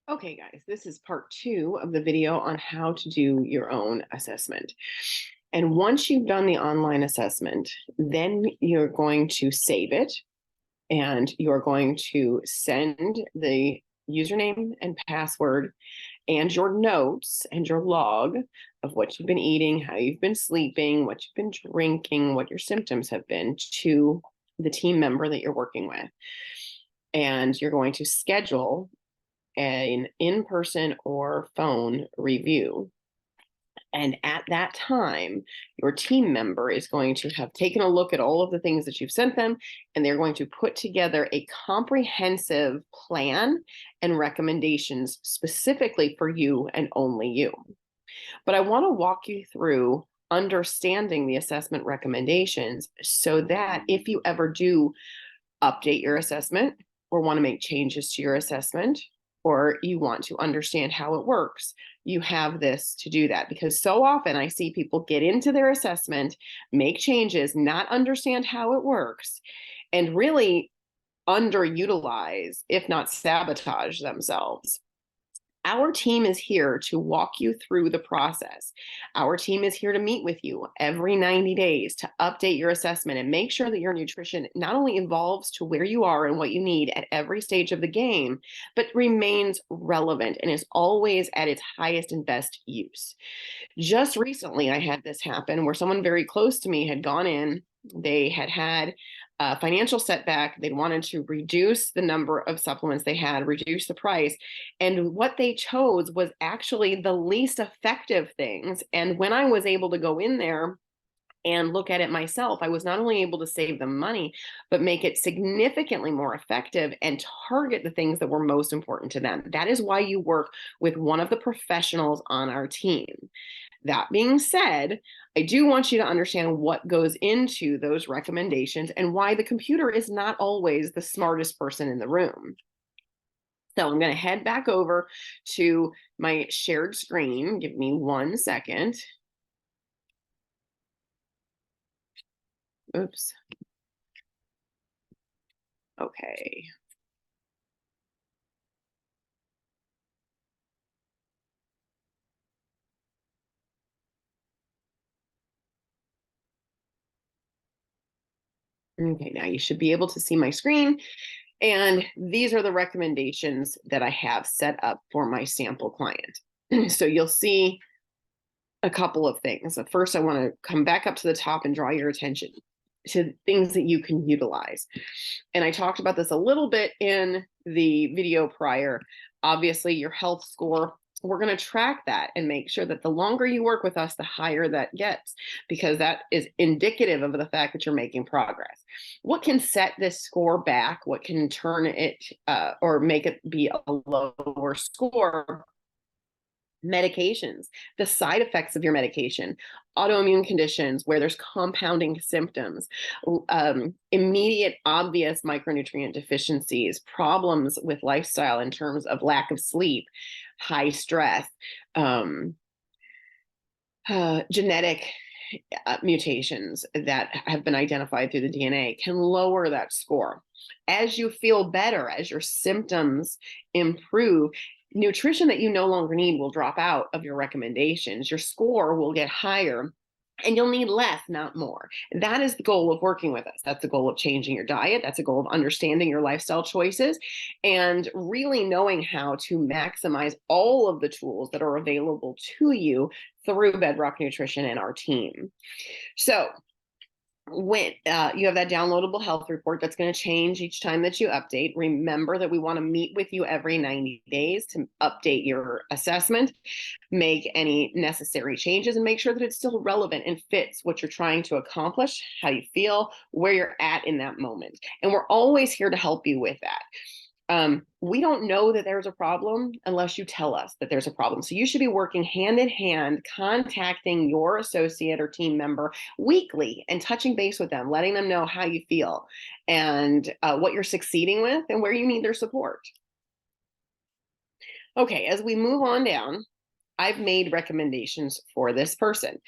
Okay, guys, this is part 2 of the video on how to do your own assessment. And once you've done the online assessment, then you're going to save it and you're going to send the username and password and your notes and your log of what you've been eating, how you've been sleeping, what you've been drinking, what your symptoms have been to the team member that you're working with. And you're going to schedule an in-person or phone review. And at that time, your team member is going to have taken a look at all of the things that you've sent them, and they're going to put together a comprehensive plan and recommendations specifically for you and only you. But I want to walk you through understanding the assessment recommendations so that if you ever do update your assessment or want to make changes to your assessment, or you want to understand how it works, you have this to do that. Because so often I see people get into their assessment, make changes, not understand how it works, and really underutilize, if not sabotage themselves. Our team is here to walk you through the process. Our team is here to meet with you every 90 days to update your assessment and make sure that your nutrition not only evolves to where you are and what you need at every stage of the game, but remains relevant and is always at its highest and best use. Just recently, I had this happen where someone very close to me had gone in, they had a financial setback. They wanted to reduce the number of supplements they had, reduce the price. And what they chose was actually the least effective things. And when I was able to go in there and look at it myself, I was not only able to save them money, but make it significantly more effective and target the things that were most important to them. That is why you work with one of the professionals on our team. That being said, I do want you to understand what goes into those recommendations and why the computer is not always the smartest person in the room. So I'm going to head back over to my shared screen. Give me 1 second. Oops. Okay. Okay, now you should be able to see my screen. And these are the recommendations that I have set up for my sample client. So you'll see a couple of things. But first, I want to come back up to the top and draw your attention to things that you can utilize. And I talked about this a little bit in the video prior. Obviously, your health score, we're going to track that and make sure that the longer you work with us, the higher that gets, because that is indicative of the fact that you're making progress. What can set this score back? What can turn it or make it be a lower score? Medications, the side effects of your medication, autoimmune conditions where there's compounding symptoms, immediate obvious micronutrient deficiencies, problems with lifestyle in terms of lack of sleep, high stress, genetic mutations that have been identified through the DNA can lower that score. As you feel better, as your symptoms improve, nutrition that you no longer need will drop out of your recommendations. Your score will get higher and you'll need less, not more. That is the goal of working with us. That's the goal of changing your diet. That's a goal of understanding your lifestyle choices and really knowing how to maximize all of the tools that are available to you through Bedrock Nutrition and our team. So when you have that downloadable health report that's going to change each time that you update, remember that we want to meet with you every 90 days to update your assessment, make any necessary changes, and make sure that it's still relevant and fits what you're trying to accomplish, how you feel, where you're at in that moment. And we're always here to help you with that. We don't know that there's a problem unless you tell us that there's a problem. So you should be working hand in hand, contacting your associate or team member weekly and touching base with them, letting them know how you feel and what you're succeeding with and where you need their support. Okay, as we move on down, I've made recommendations for this person.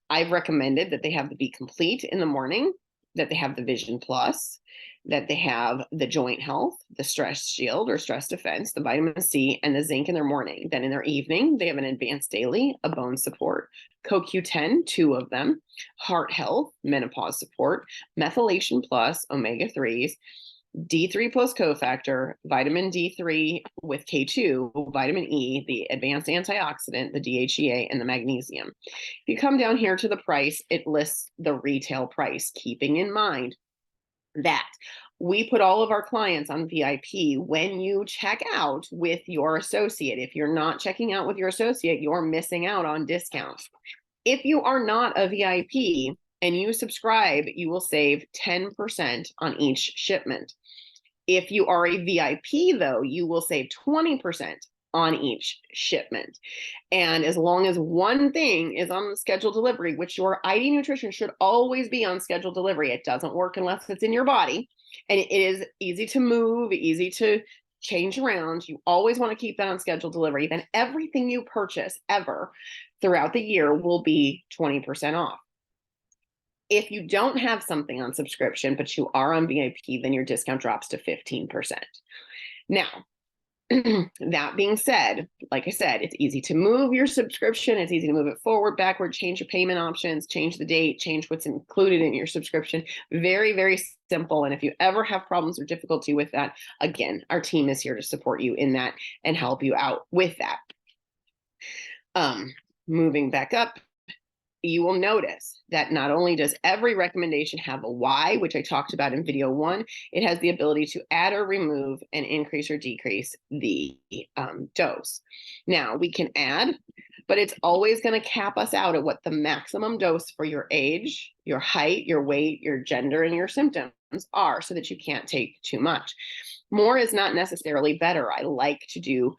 I've recommended that they have the Be Complete in the morning that they have the Vision Plus, that they have the joint health, the stress shield or stress defense, the vitamin C, and the zinc in their morning. Then in their evening, they have an advanced daily, a bone support, CoQ10, 2 of them, heart health, menopause support, methylation plus, omega-3s, D3 plus cofactor, vitamin D3 with K2, vitamin E, the advanced antioxidant, the DHEA, and the magnesium. If you come down here to the price, it lists the retail price, keeping in mind that we put all of our clients on VIP when you check out with your associate. If you're not checking out with your associate, you're missing out on discounts. If you are not a VIP and you subscribe, you will save 10% on each shipment. If you are a VIP, though, you will save 20% on each shipment. And as long as one thing is on scheduled delivery, which your ID Nutrition should always be on scheduled delivery, it doesn't work unless it's in your body. And it is easy to move, easy to change around. You always want to keep that on scheduled delivery. Then everything you purchase ever throughout the year will be 20% off. If you don't have something on subscription, but you are on VIP, then your discount drops to 15%. Now, that being said, like I said, it's easy to move your subscription. It's easy to move it forward, backward, change your payment options, change the date, change what's included in your subscription. Very, very simple. And if you ever have problems or difficulty with that, again, our team is here to support you in that and help you out with that. Moving back up, you will notice that not only does every recommendation have a why, which I talked about in video 1, it has the ability to add or remove and increase or decrease the dose. Now, we can add, but it's always going to cap us out at what the maximum dose for your age, your height, your weight, your gender, and your symptoms are, so that you can't take too much. More is not necessarily better. I like to do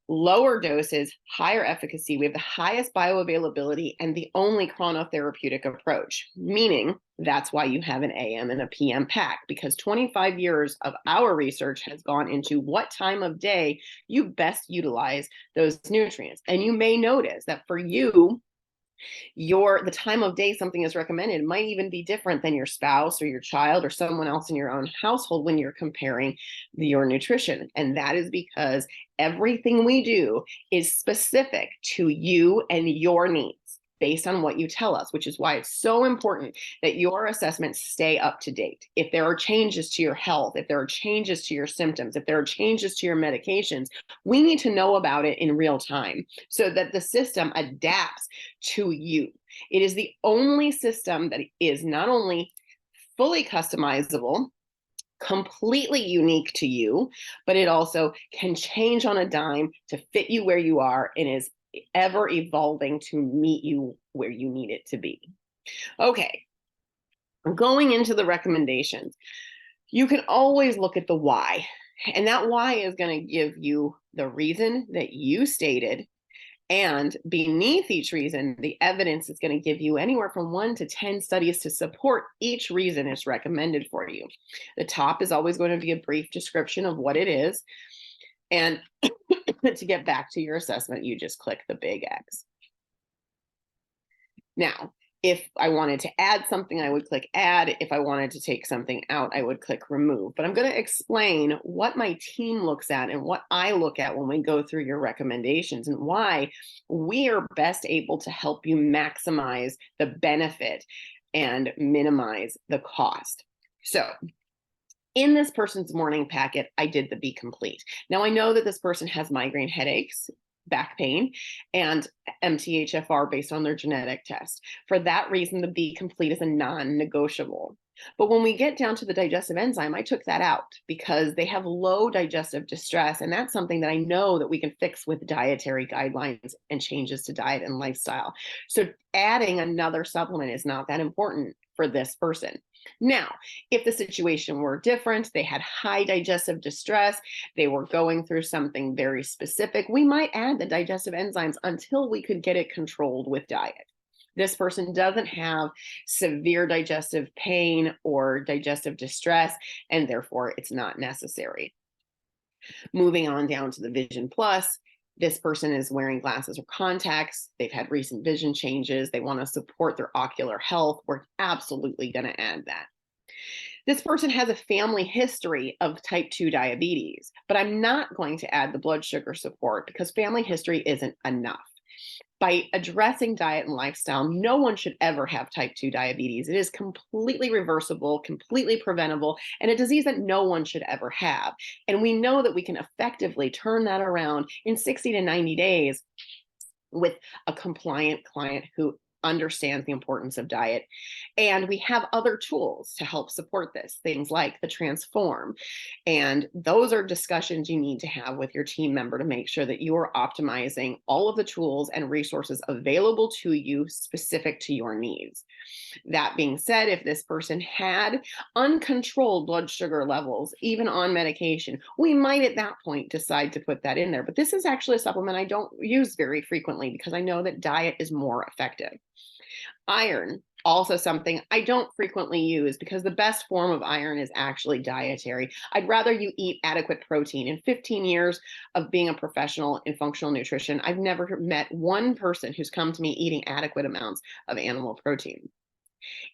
lower doses, higher efficacy. We have the highest bioavailability and the only chronotherapeutic approach, meaning that's why you have an AM and a PM pack, because 25 years of our research has gone into what time of day you best utilize those nutrients. And you may notice that for you, the time of day something is recommended might even be different than your spouse or your child or someone else in your own household when you're comparing your nutrition. And that is because everything we do is specific to you and your needs based on what you tell us, which is why it's so important that your assessments stay up to date. If there are changes to your health, if there are changes to your symptoms, if there are changes to your medications, we need to know about it in real time so that the system adapts to you. It is the only system that is not only fully customizable, completely unique to you, but it also can change on a dime to fit you where you are and is ever evolving to meet you where you need it to be. Okay, going into the recommendations, you can always look at the why, and that why is going to give you the reason that you stated. And beneath each reason, the evidence is going to give you anywhere from 1 to 10 studies to support each reason it's recommended for you. The top is always going to be a brief description of what it is. And to get back to your assessment, you just click the big X. Now, if I wanted to add something, I would click add. If I wanted to take something out, I would click remove. But I'm going to explain what my team looks at and what I look at when we go through your recommendations and why we are best able to help you maximize the benefit and minimize the cost. So in this person's morning packet, I did the Be Complete. Now I know that this person has migraine headaches, back pain, and MTHFR based on their genetic test. For that reason, the Be Complete is a non-negotiable. But when we get down to the digestive enzyme, I took that out because they have low digestive distress. And that's something that I know that we can fix with dietary guidelines and changes to diet and lifestyle. So adding another supplement is not that important for this person. Now, if the situation were different, they had high digestive distress, they were going through something very specific, we might add the digestive enzymes until we could get it controlled with diet. This person doesn't have severe digestive pain or digestive distress, and therefore it's not necessary. Moving on down to the Vision Plus, this person is wearing glasses or contacts. They've had recent vision changes. They want to support their ocular health. We're absolutely going to add that. This person has a family history of type 2 diabetes, but I'm not going to add the blood sugar support because family history isn't enough. By addressing diet and lifestyle, no one should ever have type 2 diabetes. It is completely reversible, completely preventable, and a disease that no one should ever have. And we know that we can effectively turn that around in 60 to 90 days with a compliant client who understands the importance of diet. And we have other tools to help support this, things like the Transform. And those are discussions you need to have with your team member to make sure that you are optimizing all of the tools and resources available to you specific to your needs. That being said, if this person had uncontrolled blood sugar levels, even on medication, we might at that point decide to put that in there. But this is actually a supplement I don't use very frequently because I know that diet is more effective. Iron, also something I don't frequently use because the best form of iron is actually dietary. I'd rather you eat adequate protein. In 15 years of being a professional in functional nutrition, I've never met one person who's come to me eating adequate amounts of animal protein.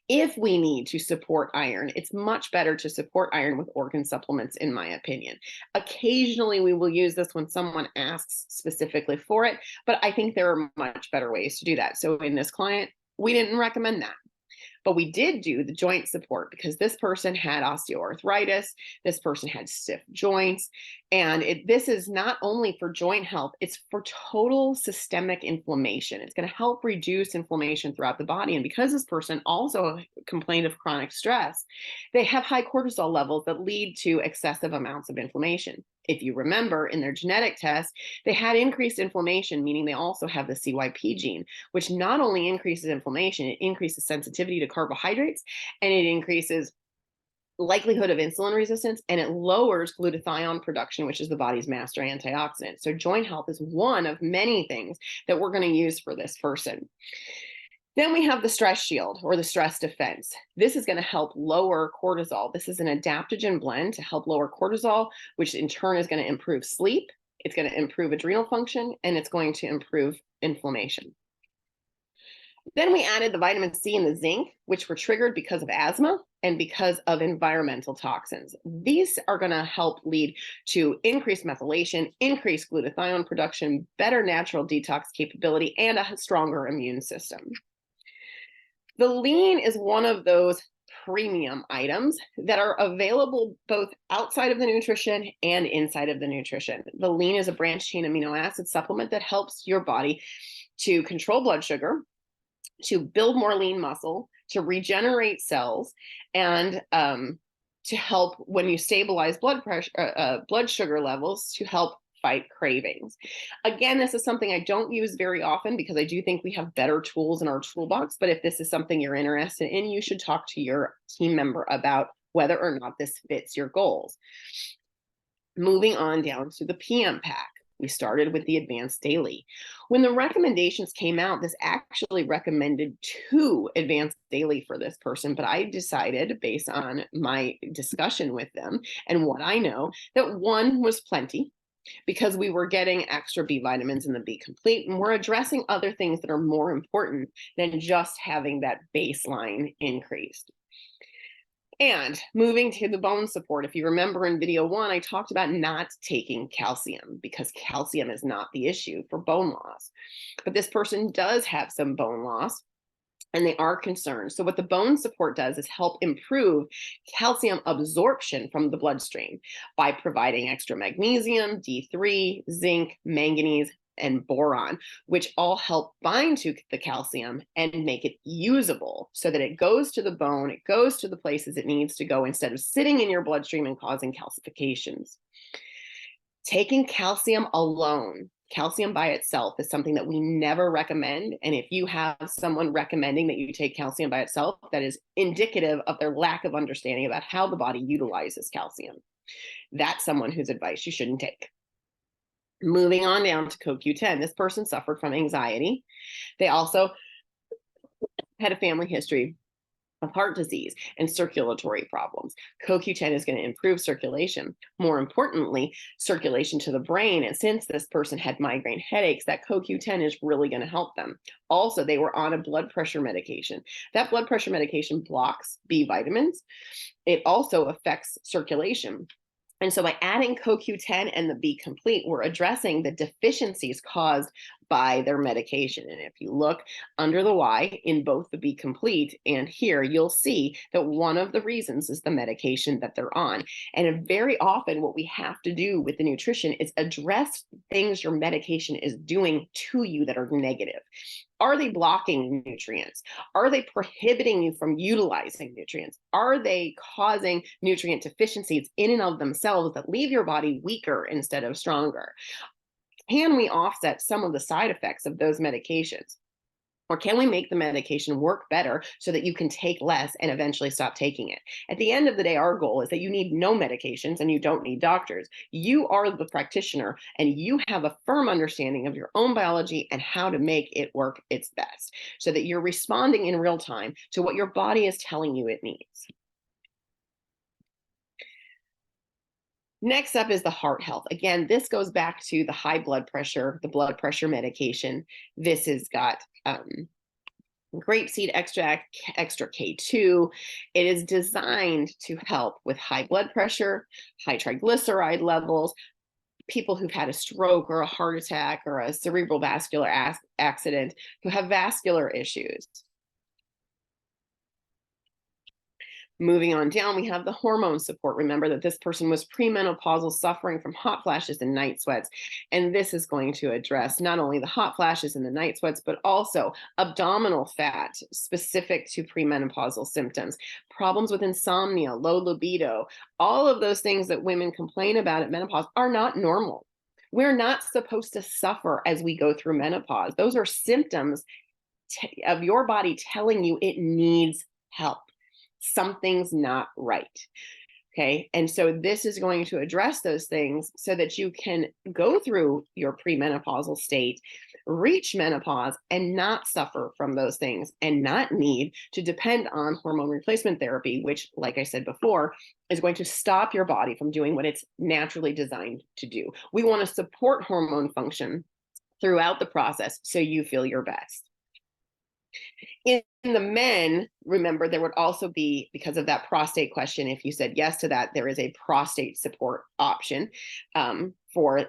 If we need to support iron, it's much better to support iron with organ supplements, in my opinion. Occasionally, we will use this when someone asks specifically for it, but I think there are much better ways to do that. So in this client, we didn't recommend that. But we did do the joint support because this person had osteoarthritis, this person had stiff joints, and this is not only for joint health, it's for total systemic inflammation. It's going to help reduce inflammation throughout the body. And because this person also complained of chronic stress, they have high cortisol levels that lead to excessive amounts of inflammation. If you remember in their genetic test, they had increased inflammation, meaning they also have the CYP gene, which not only increases inflammation, it increases sensitivity to carbohydrates, and it increases likelihood of insulin resistance, and it lowers glutathione production, which is the body's master antioxidant. So joint health is one of many things that we're going to use for this person. Then we have the stress shield or the stress defense. This is going to help lower cortisol. This is an adaptogen blend to help lower cortisol, which in turn is going to improve sleep. It's going to improve adrenal function, and it's going to improve inflammation. Then we added the vitamin C and the zinc, which were triggered because of asthma and because of environmental toxins. These are going to help lead to increased methylation, increased glutathione production, better natural detox capability, and a stronger immune system. The lean is one of those premium items that are available both outside of the nutrition and inside of the nutrition. The lean is a branched chain amino acid supplement that helps your body to control blood sugar, to build more lean muscle, to regenerate cells, and to help when you stabilize blood pressure, blood sugar levels, to help fight cravings. Again, this is something I don't use very often because I do think we have better tools in our toolbox. But if this is something you're interested in, you should talk to your team member about whether or not this fits your goals. Moving on down to the PM pack. We started with the Advanced Daily. When the recommendations came out, this actually recommended 2 Advanced Daily for this person, but I decided based on my discussion with them and what I know that 1 was plenty because we were getting extra B vitamins in the B complete, and we're addressing other things that are more important than just having that baseline increased. And moving to the bone support, if you remember in video 1, I talked about not taking calcium because calcium is not the issue for bone loss. But this person does have some bone loss, and they are concerned. So what the bone support does is help improve calcium absorption from the bloodstream by providing extra magnesium, D3, zinc, manganese, and boron, which all help bind to the calcium and make it usable so that it goes to the bone, it goes to the places it needs to go instead of sitting in your bloodstream and causing calcifications. Taking calcium alone, calcium by itself, is something that we never recommend. And if you have someone recommending that you take calcium by itself, that is indicative of their lack of understanding about how the body utilizes calcium. That's someone whose advice you shouldn't take. Moving on down to CoQ10, this person suffered from anxiety. They also had a family history of heart disease and circulatory problems. CoQ10 is going to improve circulation. More importantly, circulation to the brain. And since this person had migraine headaches, that CoQ10 is really going to help them. Also, they were on a blood pressure medication. That blood pressure medication blocks B vitamins. It also affects circulation. And so by adding CoQ10 and the B complete, we're addressing the deficiencies caused by their medication. And if you look under the Y in both the B complete and here, you'll see that one of the reasons is the medication that they're on. And very often what we have to do with the nutrition is address things your medication is doing to you that are negative. Are they blocking nutrients? Are they prohibiting you from utilizing nutrients? Are they causing nutrient deficiencies in and of themselves that leave your body weaker instead of stronger? Can we offset some of the side effects of those medications? Or can we make the medication work better so that you can take less and eventually stop taking it? At the end of the day, our goal is that you need no medications and you don't need doctors. You are the practitioner and you have a firm understanding of your own biology and how to make it work its best so that you're responding in real time to what your body is telling you it needs. Next up is the heart health. Again, this goes back to the high blood pressure, the blood pressure medication. This has got grapeseed extract, extra K2. It is designed to help with high blood pressure, high triglyceride levels, people who've had a stroke or a heart attack or a cerebral vascular accident, who have vascular issues. Moving on down, we have the hormone support. Remember that this person was premenopausal, suffering from hot flashes and night sweats. And this is going to address not only the hot flashes and the night sweats, but also abdominal fat specific to premenopausal symptoms, problems with insomnia, low libido. All of those things that women complain about at menopause are not normal. We're not supposed to suffer as we go through menopause. Those are symptoms of your body telling you it needs help. Something's not right. Okay. And so this is going to address those things so that you can go through your premenopausal state, reach menopause, and not suffer from those things and not need to depend on hormone replacement therapy, which, like I said before, is going to stop your body from doing what it's naturally designed to do. We want to support hormone function throughout the process so you feel your best. In the men, remember, there would also be, because of that prostate question, if you said yes to that, there is a prostate support option for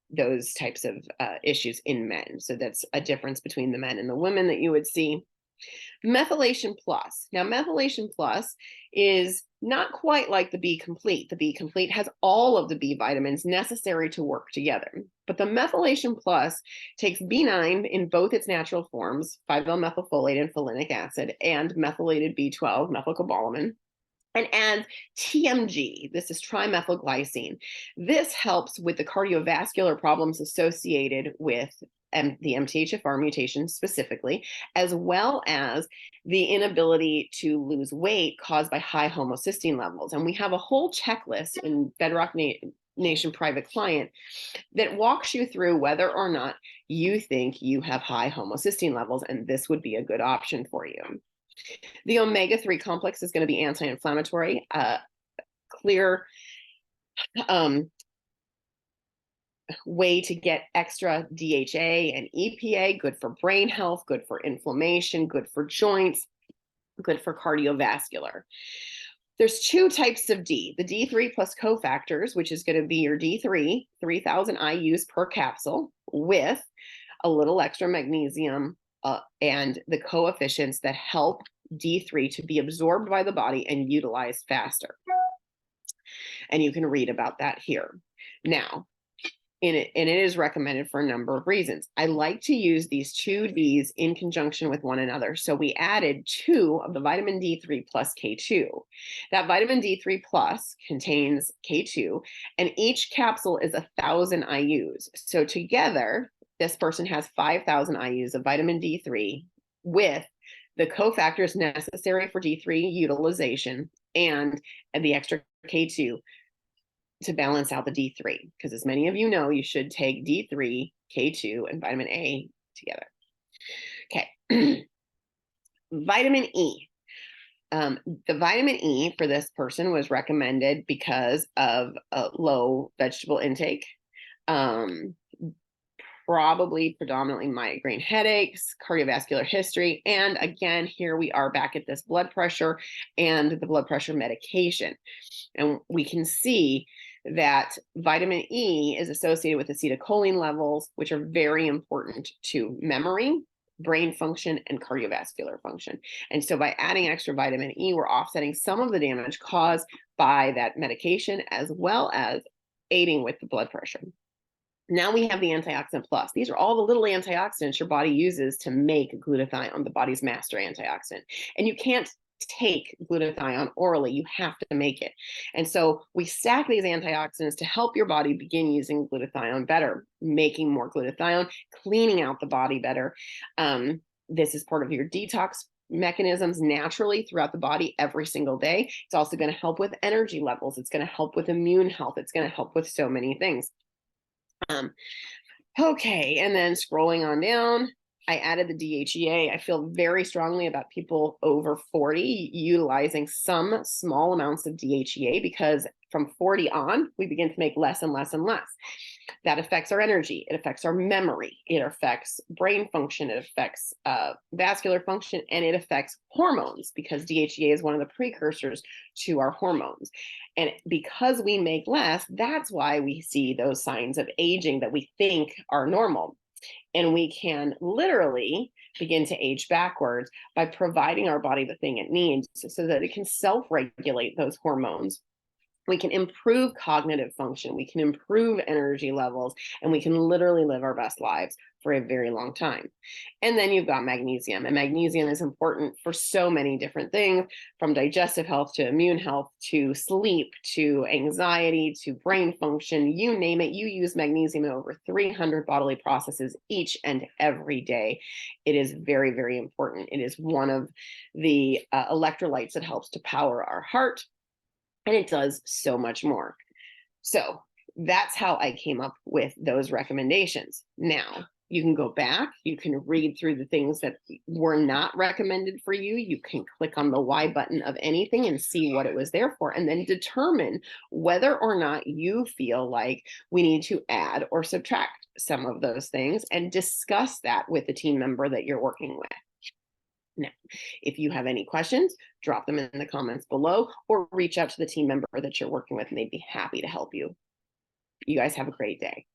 those types of issues in men. So that's a difference between the men and the women that you would see. Methylation Plus. Now, Methylation Plus is not quite like the B Complete. The B Complete has all of the B vitamins necessary to work together. But the Methylation Plus takes B9 in both its natural forms, 5-L-methylfolate and folinic acid, and methylated B12, methylcobalamin, and adds TMG. This is trimethylglycine. This helps with the cardiovascular problems associated with the MTHFR mutation specifically, as well as the inability to lose weight caused by high homocysteine levels. And we have a whole checklist in Bedrock Nation Private Client that walks you through whether or not you think you have high homocysteine levels, and this would be a good option for you. The omega-3 complex is going to be anti-inflammatory, clear way to get extra DHA and EPA, good for brain health, good for inflammation, good for joints, good for cardiovascular. There's two types of D, the D3 plus cofactors, which is going to be your D3, 3,000 IUs per capsule with a little extra magnesium and the coefficients that help D3 to be absorbed by the body and utilized faster. And you can read about that here. Now, it is recommended for a number of reasons. I like to use these two Ds in conjunction with one another. So we added 2 of the vitamin D3 plus K2. That vitamin D3 plus contains K2, and each capsule is 1,000 IUs. So together, this person has 5,000 IUs of vitamin D3 with the cofactors necessary for D3 utilization and the extra K2 to balance out the D3, because as many of you know, you should take D3, K2, and vitamin A together. Okay. Vitamin E. The vitamin E for this person was recommended because of a low vegetable intake, probably predominantly migraine headaches, cardiovascular history. And again, here we are back at this blood pressure and the blood pressure medication. And we can see that vitamin E is associated with acetylcholine levels, which are very important to memory, brain function, and cardiovascular function. And so by adding extra vitamin E, we're offsetting some of the damage caused by that medication, as well as aiding with the blood pressure. Now we have the antioxidant plus. These are all the little antioxidants your body uses to make glutathione, the body's master antioxidant. And you can't take glutathione orally, you have to make it. And so we stack these antioxidants to help your body begin using glutathione better, making more glutathione, cleaning out the body better. This is part of your detox mechanisms naturally throughout the body every single day. It's also going to help with energy levels. It's going to help with immune health. It's going to help with so many things. Okay, and then scrolling on down, I added the DHEA. I feel very strongly about people over 40 utilizing some small amounts of DHEA, because from 40 on, we begin to make less and less and less. That affects our energy. It affects our memory. It affects brain function. It affects vascular function, and it affects hormones, because DHEA is one of the precursors to our hormones. And because we make less, that's why we see those signs of aging that we think are normal. And we can literally begin to age backwards by providing our body the thing it needs so that it can self-regulate those hormones. We can improve cognitive function, we can improve energy levels, and we can literally live our best lives for a very long time. And then you've got magnesium, and magnesium is important for so many different things, from digestive health to immune health to sleep to anxiety to brain function, you name it. You use magnesium in over 300 bodily processes each and every day. It is very, very important. It is one of the electrolytes that helps to power our heart, and it does so much more. So that's how I came up with those recommendations. Now, you can go back, you can read through the things that were not recommended for you. You can click on the Y button of anything and see what it was there for, and then determine whether or not you feel like we need to add or subtract some of those things, and discuss that with the team member that you're working with. Now, if you have any questions, drop them in the comments below, or reach out to the team member that you're working with, and they'd be happy to help you. You guys have a great day.